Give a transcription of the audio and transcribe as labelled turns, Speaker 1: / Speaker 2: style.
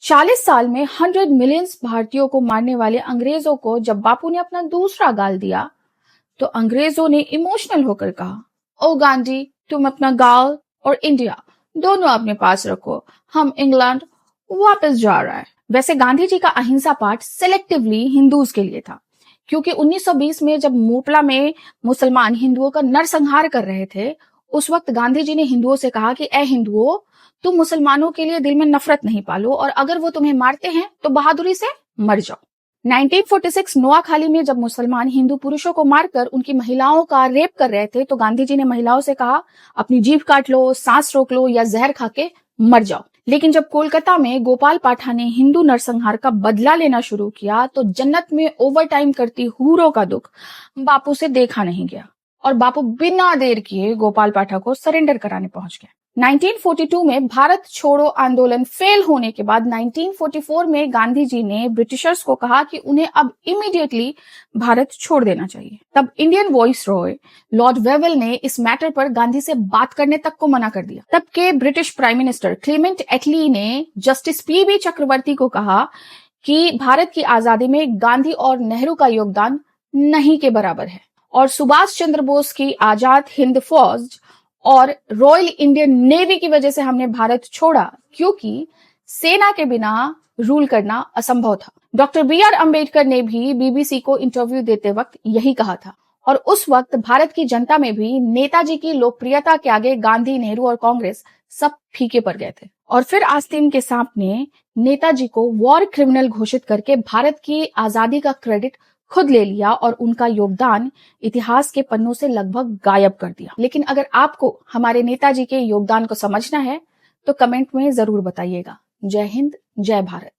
Speaker 1: 40 साल में 100 मिलियंस भारतीयों को मारने वाले अंग्रेजों को जब बापू ने अपना दूसरा गाल दिया तो अंग्रेजों ने इमोशनल होकर कहा, ओ गांधी, तुम अपना गाल और इंडिया दोनों अपने पास रखो, हम इंग्लैंड वापस जा रहा है। वैसे गांधी जी का अहिंसा पाठ सिलेक्टिवली हिंदूज के लिए था, क्योंकि 1920 में जब मोपला में मुसलमान हिंदुओं का नरसंहार कर रहे थे, उस वक्त गांधी जी ने हिंदुओं से कहा कि ए हिंदुओं, तुम मुसलमानों के लिए दिल में नफरत नहीं पालो और अगर वो तुम्हें मारते हैं तो बहादुरी से मर जाओ। 1946 नोआखाली में जब मुसलमान हिंदू पुरुषों को मारकर उनकी महिलाओं का रेप कर रहे थे तो गांधी जी ने महिलाओं से कहा, अपनी जीभ काट लो, सांस रोक लो या जहर खा के मर जाओ। लेकिन जब कोलकाता में गोपाल पाठा ने हिंदू नरसंहार का बदला लेना शुरू किया तो जन्नत में ओवरटाइम करती हूरों का दुख बापू से देखा नहीं गया और बापू बिना देर किए गोपाल पाठा को सरेंडर कराने पहुंच गए। 1942 में भारत छोड़ो आंदोलन फेल होने के बाद 1944 में गांधी जी ने ब्रिटिशर्स को कहा कि उन्हें अब इमीडिएटली भारत छोड़ देना चाहिए। तब Indian voice Roy Lord Wavell ने इस मैटर पर गांधी से बात करने तक को मना कर दिया। तब के ब्रिटिश प्राइम मिनिस्टर क्लेमेंट एटली ने जस्टिस पीबी चक्रवर्ती को कहा कि भारत की आजादी में गांधी और नेहरू का योगदान नहीं के बराबर है और सुभाष चंद्र बोस की आजाद हिंद फौज और रॉयल इंडियन नेवी की वजह से हमने भारत छोड़ा, क्योंकि सेना के बिना रूल करना असंभव था। Doctor B R. अंबेडकर ने भी बीबीसी को इंटरव्यू देते वक्त यही कहा था और उस वक्त भारत की जनता में भी नेताजी की लोकप्रियता के आगे गांधी, नेहरू और कांग्रेस सब फीके पड़ गए थे। और फिर आस्तीन के सांप ने नेताजी को वॉर क्रिमिनल घोषित करके भारत की आजादी का क्रेडिट खुद ले लिया और उनका योगदान इतिहास के पन्नों से लगभग गायब कर दिया। लेकिन अगर आपको हमारे नेताजी के योगदान को समझना है तो कमेंट में जरूर बताइएगा। जय हिंद, जय भारत।